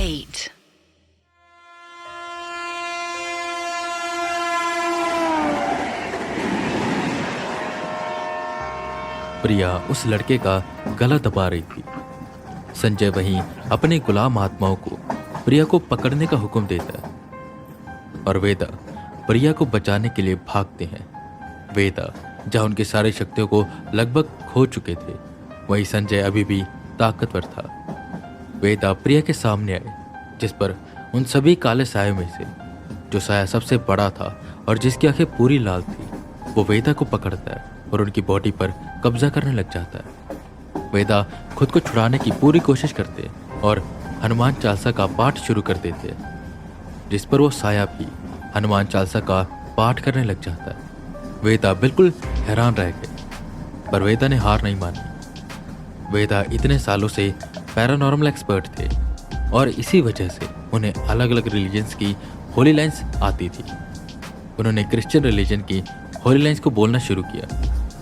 8. प्रिया उस लड़के का गला दबा रही थी। संजय वहीं अपने गुलाम आत्माओं को प्रिया को पकड़ने का हुक्म देता है और वेदा प्रिया को बचाने के लिए भागते हैं। वेदा जहां उनकी सारी शक्तियों को लगभग खो चुके थे, वहीं संजय अभी भी ताकतवर था। वेदा प्रिया के सामने आए, जिस पर उन सभी काले सायों में से जो साया सबसे बड़ा था और जिसकी आंखें पूरी लाल थी, वो वेदा को पकड़ता है और उनकी बॉडी पर कब्जा करने लग जाता है। वेदा खुद को छुड़ाने की पूरी कोशिश करते और हनुमान चालीसा का पाठ शुरू कर देते, जिस पर वो साया भी हनुमान चालीसा का पाठ करने लग जाता है। वेदा बिल्कुल हैरान रह गए, पर वेदा ने हार नहीं मानी। वेदा इतने सालों से पैरानॉर्मल एक्सपर्ट थे और इसी वजह से उन्हें अलग अलग रिलीजन्स की होली लाइन्स आती थी। उन्होंने क्रिश्चियन रिलीजन की होली लाइन्स को बोलना शुरू किया,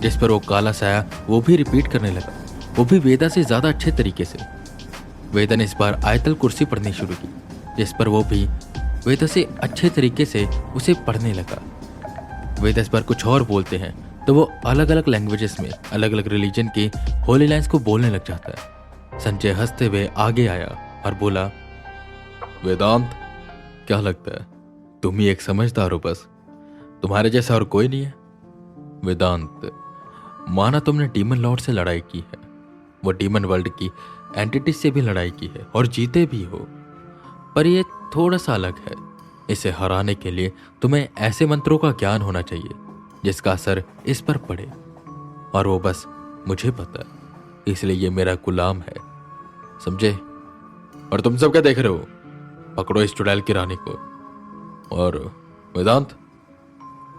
जिस पर वो काला साया वो भी रिपीट करने लगा, वो भी वेदा से ज़्यादा अच्छे तरीके से। वेदा ने इस बार आयतल कुर्सी पढ़नी शुरू की, जिस पर वो भी वेदा से अच्छे तरीके से उसे पढ़ने लगा। वेदा इस बार कुछ और बोलते हैं तो वो अलग अलग लैंग्वेजेस में अलग अलग रिलीजन की होली लाइन्स को बोलने लग जाता है। संजय हंसते हुए आगे आया और बोला, वेदांत, क्या लगता है तुम ही एक समझदार हो, बस तुम्हारे जैसा और कोई नहीं है। वेदांत, माना तुमने डीमन लॉर्ड से लड़ाई की है, वो डीमन वर्ल्ड की एंटिटी से भी लड़ाई की है और जीते भी हो, पर ये थोड़ा सा अलग है। इसे हराने के लिए तुम्हें ऐसे मंत्रों का ज्ञान होना चाहिए जिसका असर इस पर पड़े, और वो बस मुझे पता है, इसलिए ये मेरा गुलाम है, समझे? और तुम सब क्या देख रहे हो? पकड़ो इस चुड़ैल की रानी को। और वेदांत,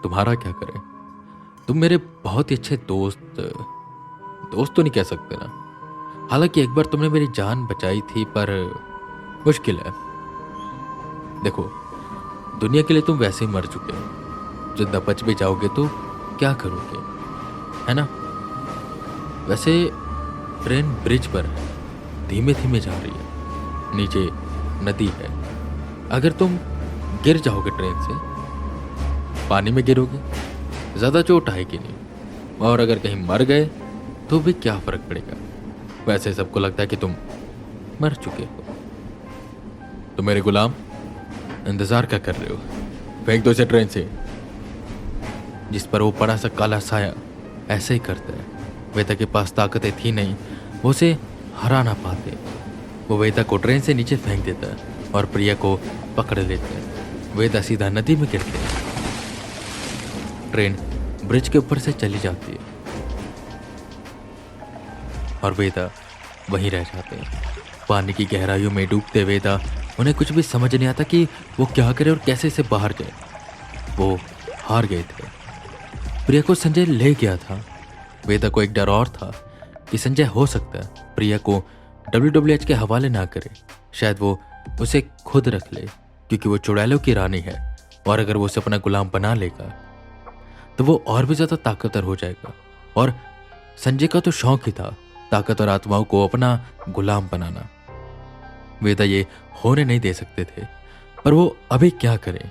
तुम्हारा क्या करें? तुम मेरे बहुत ही अच्छे दोस्त तो नहीं कह सकते ना। हालांकि एक बार तुमने मेरी जान बचाई थी, पर मुश्किल है। देखो, दुनिया के लिए तुम वैसे ही मर चुके हो, जिंदा बच भी जाओगे तो क्या करोगे, है ना? वैसे ट्रेन ब्रिज पर है, धीमे धीमे जा रही है, नीचे नदी है। अगर तुम गिर जाओगे ट्रेन से, पानी में गिरोगे, ज़्यादा चोट आएगी नहीं, और अगर कहीं मर गए तो भी क्या फर्क पड़ेगा? वैसे सबको लगता है कि तुम मर चुके हो। तो मेरे गुलाम, इंतजार क्या कर रहे हो? फेंक दो इसे ट्रेन से। जिस पर वो बड़ा सा काला साया ऐसे ही करता है। वेदा के पास ताकतें थी नहीं, वो उसे हरा ना पाते। वो वेदा को ट्रेन से नीचे फेंक देता है और प्रिया को पकड़ लेते हैं। वेदा सीधा नदी में गिरते हैं। ट्रेन ब्रिज के ऊपर से चली जाती है और वेदा वहीं रह जाते हैं। पानी की गहराइयों में डूबते वेदा, उन्हें कुछ भी समझ नहीं आता कि वो क्या करे और कैसे से बाहर जाए। वो हार गए थे। प्रिया को संजय ले गया था। वेदा को एक डर और था कि संजय हो सकता है प्रिया को WWH के हवाले ना करे, शायद वो उसे खुद रख ले, क्योंकि वो चुड़ैलों की रानी है, और अगर वो उसे अपना गुलाम बना लेगा तो वो और भी ज्यादा ताकतवर हो जाएगा। और संजय का तो शौक ही था ताकतवर आत्माओं को अपना गुलाम बनाना। वेदा ये होने नहीं दे सकते थे, पर वो अभी क्या करें?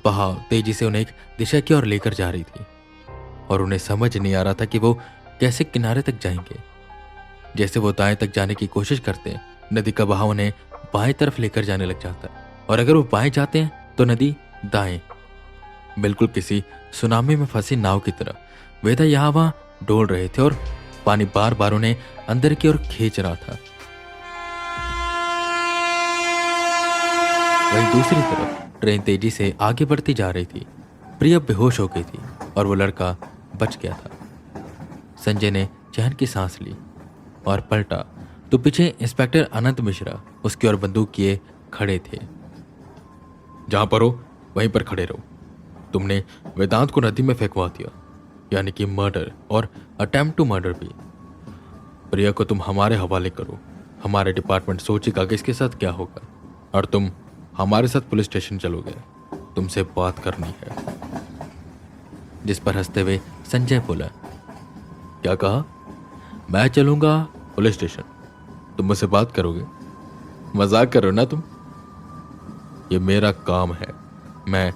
बहाव तेजी से उन्हें एक दिशा की ओर लेकर जा रही थी और उन्हें समझ नहीं आ रहा था कि वो कैसे किनारे तक जाएंगे। जैसे वो दाएं तक जाने की कोशिश करते हैं, नदी का बहाव उन्हें बाएं तरफ लेकर जाने लग जाता है, और अगर वो बाएं जाते हैं तो नदी दाएं, बिल्कुल किसी सुनामी में फंसी नाव की तरह। वेदा यहाँ वहां डोल रहे थे और पानी बार बार उन्हें अंदर की ओर खींच रहा था। वहीं दूसरी तरफ ट्रेन तेजी से आगे बढ़ती जा रही थी। प्रिया बेहोश हो गई थी और वो लड़का बच गया था। संजय ने चैन की सांस ली और पलटा तो पीछे इंस्पेक्टर अनंत मिश्रा उसकी ओर बंदूक किए खड़े थे। जहां पर हो वहीं पर खड़े रहो। तुमने वेदांत को नदी में फेंकवा दिया, यानी कि मर्डर और अटेम्प्ट टू मर्डर भी। प्रिया को तुम हमारे हवाले करो, हमारे डिपार्टमेंट सोचेगा कि इसके साथ क्या होगा, और तुम हमारे साथ पुलिस स्टेशन चलोगे, तुमसे बात करनी है। जिस पर हंसते हुए संजय बोला, क्या कहा? मैं चलूंगा पुलिस स्टेशन, तुम मुझसे बात करोगे? मजाक करो ना तुम। ये मेरा काम है। मैं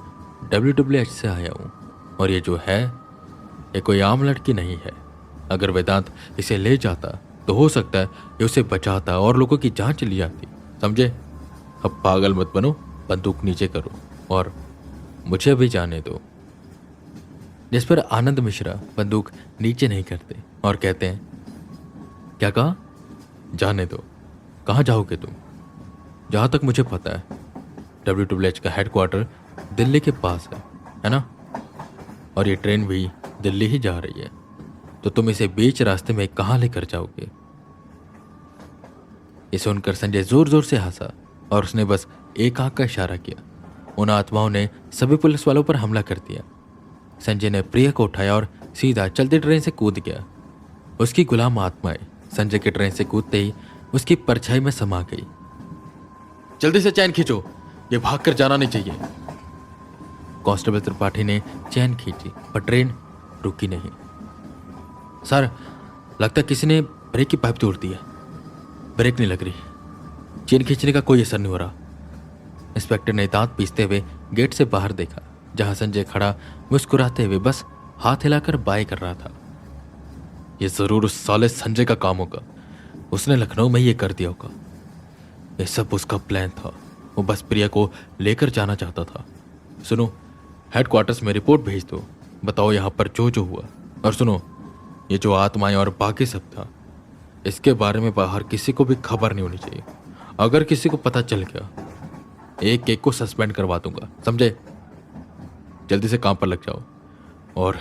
WWH से आया हूँ और ये जो है ये कोई आम लड़की नहीं है। अगर वेदांत इसे ले जाता तो हो सकता है ये उसे बचाता और लोगों की जान चली जाती, समझे? अब पागल मत बनो, बंदूक नीचे करो और मुझे भी जाने दो। जिस पर आनंद मिश्रा बंदूक नीचे नहीं करते और कहते हैं, क्या कहा? जाने दो? कहाँ जाओगे तुम? जहाँ तक मुझे पता है WWH का हेडक्वार्टर दिल्ली के पास है ना? और ये ट्रेन भी दिल्ली ही जा रही है, तो तुम इसे बीच रास्ते में कहाँ लेकर जाओगे? ये सुनकर संजय जोर जोर से हंसा और उसने बस एक आंख का इशारा किया। उन आत्माओं ने सभी पुलिस वालों पर हमला कर दिया। संजय ने प्रिया को उठाया और सीधा चलती ट्रेन से कूद गया। उसकी गुलाम आत्माएं संजय की ट्रेन से कूदते ही उसकी परछाई में समा गई। जल्दी से चैन खींचो, ये भागकर जाना नहीं चाहिए। कांस्टेबल त्रिपाठी ने चैन खींची पर ट्रेन रुकी नहीं। सर, लगता किसी ने ब्रेक की पाइप तोड़ दी है। ब्रेक नहीं लग रही, चेन खींचने का कोई असर नहीं हो रहा। इंस्पेक्टर ने दांत पीसते हुए गेट से बाहर देखा, जहां संजय खड़ा मुस्कुराते हुए बस हाथ हिलाकर बाय कर रहा था। यह जरूर उस साले संजय का काम होगा। उसने लखनऊ में ये कर दिया होगा। यह सब उसका प्लान था। वो बस प्रिया को लेकर जाना चाहता था। सुनो, हेडक्वार्टर्स में रिपोर्ट भेज दो, बताओ यहाँ पर जो जो हुआ। और सुनो, ये जो आत्माएं और बाकी सब था, इसके बारे में बाहर किसी को भी खबर नहीं होनी चाहिए। अगर किसी को पता चल गया, एक एक को सस्पेंड करवा दूंगा, समझे? जल्दी से काम पर लग जाओ और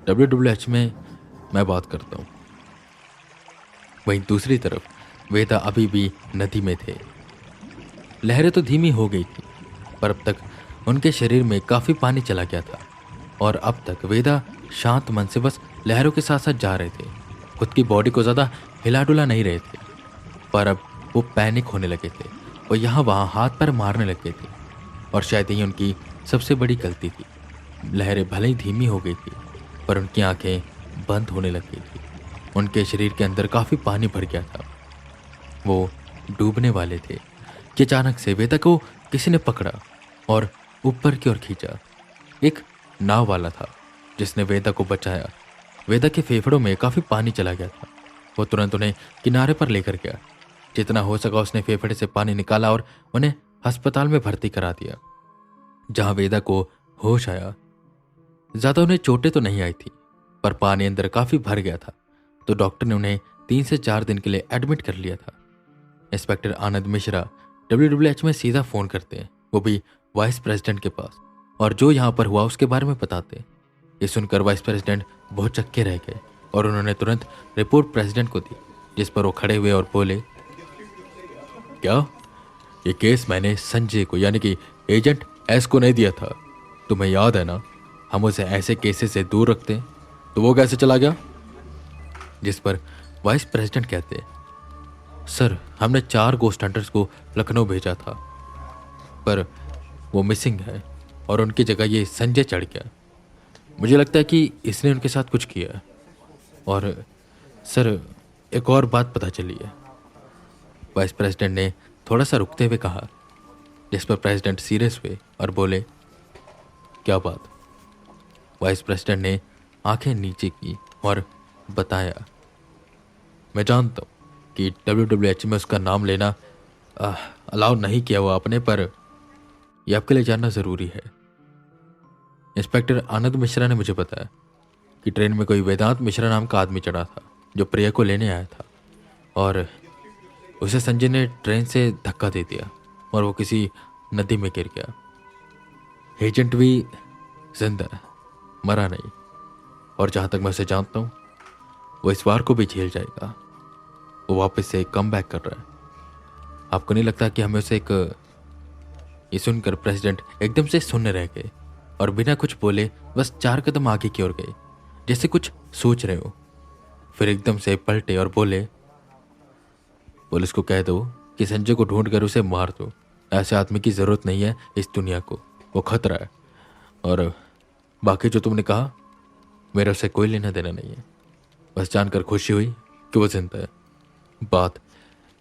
WWH में मैं बात करता हूँ। वहीं दूसरी तरफ वेदा अभी भी नदी में थे। लहरें तो धीमी हो गई थी, पर अब तक उनके शरीर में काफी पानी चला गया था और अब तक वेदा शांत मन से बस लहरों के साथ साथ जा रहे थे। खुद की बॉडी को ज्यादा हिला डुला नहीं रहे थे, पर अब वो पैनिक होने लगे थे। वो यहाँ वहाँ हाथ पैर मारने लगे थे और शायद यही उनकी सबसे बड़ी गलती थी। लहरें भले ही धीमी हो गई थी, पर उनकी आंखें बंद होने लग गई थी। उनके शरीर के अंदर काफी पानी भर गया था। वो डूबने वाले थे कि अचानक से वेदा को किसी ने पकड़ा और ऊपर की ओर खींचा। एक नाव वाला था जिसने वेदा को बचाया। वेदा के फेफड़ों में काफी पानी चला गया था। वो तुरंत उन्हें किनारे पर लेकर गया। जितना हो सका उसने फेफड़े से पानी निकाला और उन्हें अस्पताल में भर्ती करा दिया, जहां वेदा को होश आया। ज्यादा उन्हें चोटें तो नहीं आई थी, पर पानी अंदर काफी भर गया था, तो डॉक्टर ने उन्हें 3 से 4 दिन के लिए एडमिट कर लिया था। इंस्पेक्टर आनंद मिश्रा WWH में सीधा फोन करते हैं, वो भी वाइस प्रेसिडेंट के पास, और जो यहाँ पर हुआ उसके बारे में बताते। ये सुनकर वाइस प्रेसिडेंट बहुत चक्के रह गए और उन्होंने तुरंत रिपोर्ट प्रेसिडेंट को दी, जिस पर वो खड़े हुए और बोले, क्या ये केस मैंने संजय को यानी कि एजेंट एस को नहीं दिया था? तुम्हें याद है ना, हम उसे ऐसे केसेस से दूर रखते हैं, तो वो कैसे चला गया? जिस पर वाइस प्रेसिडेंट कहते, सर हमने 4 गोस्ट हंटर्स को लखनऊ भेजा था, पर वो मिसिंग है और उनकी जगह ये संजय चढ़ गया। मुझे लगता है कि इसने उनके साथ कुछ किया है। और सर एक और बात पता चली है, वाइस प्रेसिडेंट ने थोड़ा सा रुकते हुए कहा, जिस पर प्रेसिडेंट सीरियस हुए और बोले, क्या बात? वाइस प्रेसिडेंट ने आंखें नीचे की और बताया, मैं जानता हूँ कि WWH में उसका नाम लेना अलाउ नहीं किया हुआ आपने, पर यह आपके लिए जानना ज़रूरी है। इंस्पेक्टर आनंद मिश्रा ने मुझे बताया कि ट्रेन में कोई वेदांत मिश्रा नाम का आदमी चढ़ा था जो प्रिया को लेने आया था, और उसे संजय ने ट्रेन से धक्का दे दिया और वो किसी नदी में गिर गया। एजेंट भी जिंदा है, मरा नहीं, और जहाँ तक मैं उसे जानता हूँ वो इस बार को भी झेल जाएगा। वो वापस से कम बैक कर रहा है। आपको नहीं लगता कि हमें उसे एक... ये सुनकर प्रेसिडेंट एकदम से सुनने रह गए और बिना कुछ बोले बस 4 कदम आगे की ओर गए, जैसे कुछ सोच रहे हो। फिर एकदम से पलटे और बोले, पुलिस को कह दो कि संजय को ढूंढ कर उसे मार दो। ऐसे आदमी की जरूरत नहीं है इस दुनिया को, वो खतरा है। और बाकी जो तुमने कहा, मेरा उससे कोई लेना देना नहीं है। बस जानकर खुशी हुई कि वो जिंदा है। बात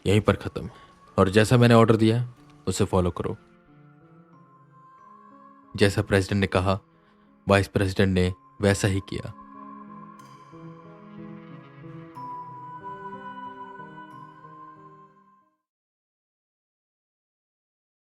यहीं पर खत्म। और जैसा मैंने ऑर्डर दिया है उसे फॉलो करो। जैसा प्रेसिडेंट ने कहा वाइस प्रेसिडेंट ने वैसा ही किया।